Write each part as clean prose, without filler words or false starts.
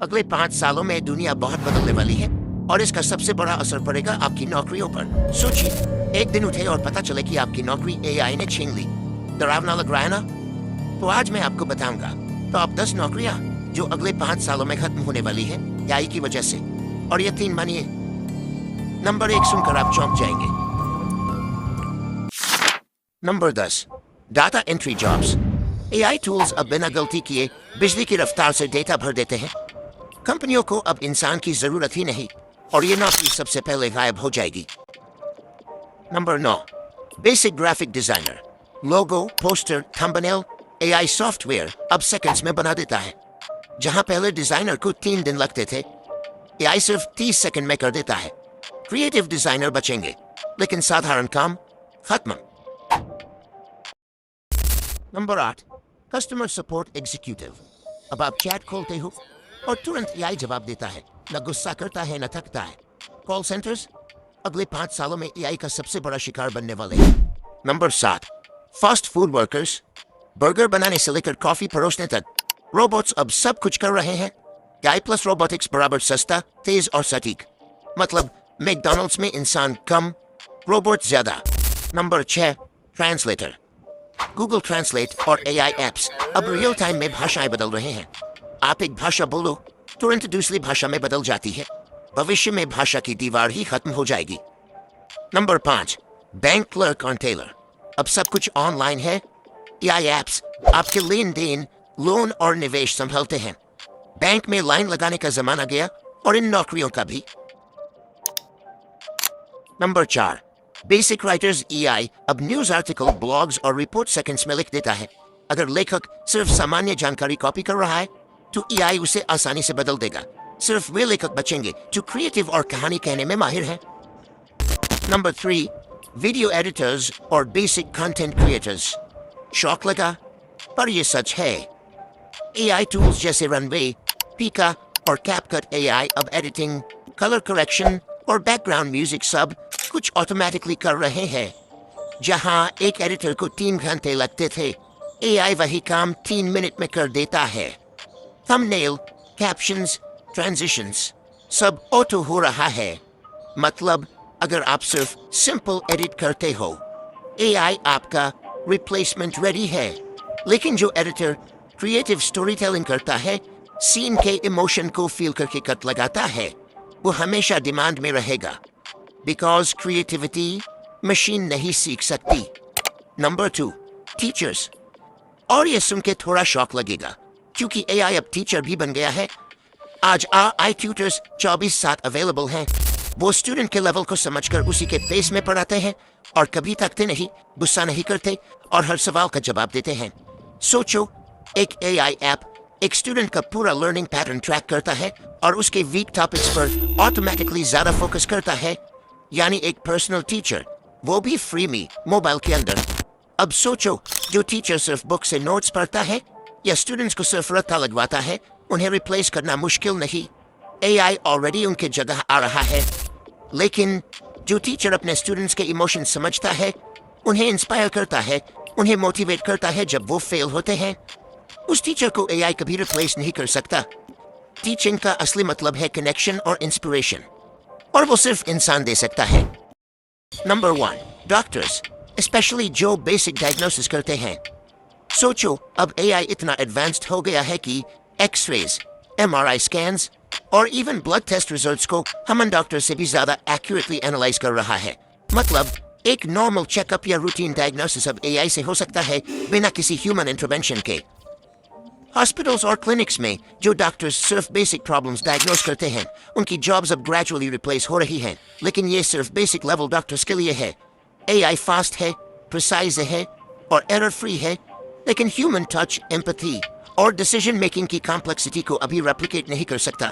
अगले 5 सालों में दुनिया बहुत बदलने वाली है और इसका सबसे बड़ा असर पड़ेगा आपकी नौकरियों पर। सोचिए, एक दिन उठे और पता चले कि आपकी नौकरी एआई ने छीन ली। डरावना लग रहा है ना? तो आज मैं आपको बताऊंगा टॉप 10 नौकरियां जो अगले 5 सालों में खत्म होने वाली है एआई की वजह से। और यकीन मानिए, नंबर 1 सुनकर आप चौंक जाएंगे। Number 10, data entry jobs. AI tools अब बिना गलती किए बिजली की रफ्तार से डेटा भर देते हैं। कंपनियों को अब इंसान की जरूरत ही नहीं और ये नौकरी सबसे पहले गायब हो जाएगी। Number 9, basic graphic designer. Logo, poster, thumbnail AI software अब सेकंड्स में बना देता है। जहां पहले डिजाइनर को 3 दिन लगते थे, एआई सिर्फ 30 सेकंड में कर देता है। क्रिएटिव डिजाइनर बचेंगे, लेकिन साधारण काम खत्म। Number 8, customer support executive. अब आप चैट खोलते हो और तुरंत एआई जवाब देता है, न गुस्सा करता है न थकता है। कॉल सेंटर्स अगले 5 सालों में एआई का सबसे बड़ा शिकार बनने वाले हैं। Number 7, fast food workers. Burger बनाने से लेकर कॉफी परोसने तक रोबोट्स अब सब कुछ कर रहे हैं। एआई प्लस रोबोटिक्स बराबर सस्ता, तेज और सटीक। मतलब मैकडॉनल्ड्स में इंसान कम, रोबोट ज्यादा। Number 6, translator. गूगल ट्रांसलेट और एआई एप्स अब रियल टाइम में भाषाएं बदल रहे हैं। आप एक भाषा बोलो, तुरंत दूसरी भाषा में बदल जाती है। भविष्य में भाषा की दीवार ही खत्म हो जाएगी। नंबर 5, बैंक क्लर्क और टेलर। अब सब कुछ ऑनलाइन है। एआई एप्स आपके लेन देन, लोन और निवेश संभालते हैं। बैंक में लाइन लगाने का जमाना गया और इन नौकरियों का भी। Number 4, basic writers. एआई अब न्यूज आर्टिकल, ब्लॉग्स और रिपोर्ट सेकंड्स में लिख देता है। अगर लेखक सिर्फ सामान्य जानकारी कॉपी कर रहा है तो एआई उसे आसानी से बदल देगा। सिर्फ वे लेखक बचेंगे जो क्रिएटिव और कहानी कहने में माहिर हैं। नंबर 3, वीडियो एडिटर्स और बेसिक कंटेंट क्रिएटर्स। शौक लगा, पर यह सच है। एआई टूल्स जैसे रनवे, पीका और कैपकट एआई अब एडिटिंग, कलर करेक्शन और बैकग्राउंड म्यूजिक सब कुछ ऑटोमेटिकली कर रहे हैं। जहां एक एडिटर को 3 घंटे लगते थे, एआई वही काम 3 मिनट में कर देता है। थंबनेल, कैप्शंस, ट्रांजिशंस सब ऑटो हो रहा है। मतलब अगर आप सिर्फ सिंपल एडिट करते हो, एआई आपका रिप्लेसमेंट रेडी है। लेकिन जो एडिटर क्रिएटिव स्टोरी टेलिंग करता है, सीन के इमोशन को फील करके कट लगाता है, वो हमेशा डिमांड में रहेगा। बिकॉज क्रिएटिविटी मशीन नहीं सीख सकती। Number 2, teachers. और ये सुन के थोड़ा शौक लगेगा, क्योंकि एआई अब टीचर भी बन गया है। आज आई ट्यूटर्स 24/7 अवेलेबल हैं। वो स्टूडेंट के लेवल को समझकर उसी के पेस में पढ़ाते हैं और कभी थकते नहीं, गुस्सा नहीं करते और हर सवाल का जवाब देते हैं। सोचो, एक एआई ऐप एक स्टूडेंट का पूरा लर्निंग पैटर्न ट्रैक करता है और उसके वीक टॉपिक्स पर ऑटोमेटिकली ज्यादा फोकस करता है। यानी एक पर्सनल टीचर, वो भी फ्री में मोबाइल के अंदर। अब सोचो, जो टीचर सिर्फ बुक से नोट्स पढ़ता है या स्टूडेंट्स को सिर्फ रट्टा लगवाता है, उन्हें रिप्लेस करना मुश्किल नहीं। एआई ऑलरेडी उनके जगह आ रहा है। लेकिन जो टीचर अपने स्टूडेंट्स के इमोशन समझता है, उन्हें इंस्पायर करता है, उन्हें मोटिवेट करता है जब वो फेल होते हैं, उस टीचर को एआई कभी रिप्लेस नहीं कर सकता। टीचिंग का असली मतलब है कनेक्शन और इंस्पिरेशन, और वो सिर्फ इंसान दे सकता है। नंबर 1, डॉक्टर्स, स्पेशली जो बेसिक डायग्नोसिस करते हैं। सोचो, अब एआई इतना एडवांस्ड हो गया है कि एक्सरेज, एमआरआई स्कैन्स और इवन ब्लड टेस्ट रिजल्ट्स को ह्यूमन डॉक्टर से भी ज्यादा एक्यूरेटली एनालाइज कर रहा है। मतलब एक नॉर्मल चेकअप या रूटीन डायग्नोसिस अब एआई से हो सकता है बिना किसी ह्यूमन इंटरवेंशन के। हॉस्पिटल्स और क्लिनिक्स में जो डॉक्टर्स सिर्फ बेसिक प्रॉब्लम्स डायग्नोस करते हैं, उनकी जॉब्स अब ग्रेजुअली रिप्लेस हो रही हैं। लेकिन ये सिर्फ बेसिक लेवल डॉक्टर्स के लिए है। एआई फास्ट है, प्रिसाइज है और एरर फ्री है, लेकिन ह्यूमन टच, एम्पैथी और डिसीजन मेकिंग की कॉम्प्लेक्सिटी को अभी रेप्लिकेट नहीं कर सकता।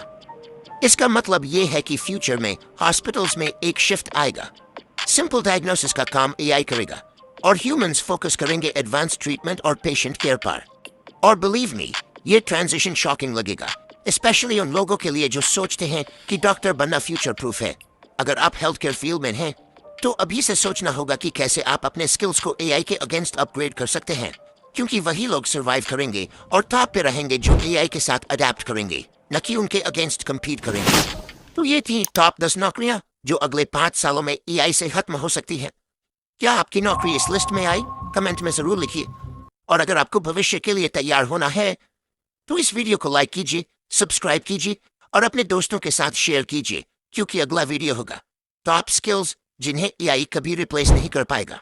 इसका मतलब ये है कि फ्यूचर में हॉस्पिटल्स में एक शिफ्ट आएगा। सिंपल डायग्नोसिस का काम एआई करेगा और ह्यूमंस फोकस करेंगे एडवांस ट्रीटमेंट और पेशेंट केयर पर। और बिलीव मी, ये ट्रांजिशन शॉकिंग लगेगा, स्पेशली उन लोगों के लिए जो सोचते हैं कि डॉक्टर बनना फ्यूचर प्रूफ है। अगर आप हेल्थ केयर फील्ड में हैं, तो अभी से सोचना होगा कि कैसे आप अपने स्किल्स को एआई के अगेंस्ट अपग्रेड कर सकते हैं, क्योंकि वही लोग सर्वाइव करेंगे और टॉप पे रहेंगे जो एआई के साथ अडेप्ट करेंगे। न कि उनके अगेंस्ट कम्पीट करेंगे। तो ये थी टॉप 10 नौकरियां जो अगले 5 सालों में एआई से खत्म हो सकती है। क्या आपकी नौकरी इस लिस्ट में आई? कमेंट में जरूर लिखिए। और अगर आपको भविष्य के लिए तैयार होना है तो इस वीडियो को लाइक कीजिए, सब्सक्राइब कीजिए और अपने दोस्तों के साथ शेयर कीजिए, क्योंकि अगला वीडियो होगा टॉप स्किल्स जिन्हें एआई कभी रिप्लेस नहीं कर पाएगा।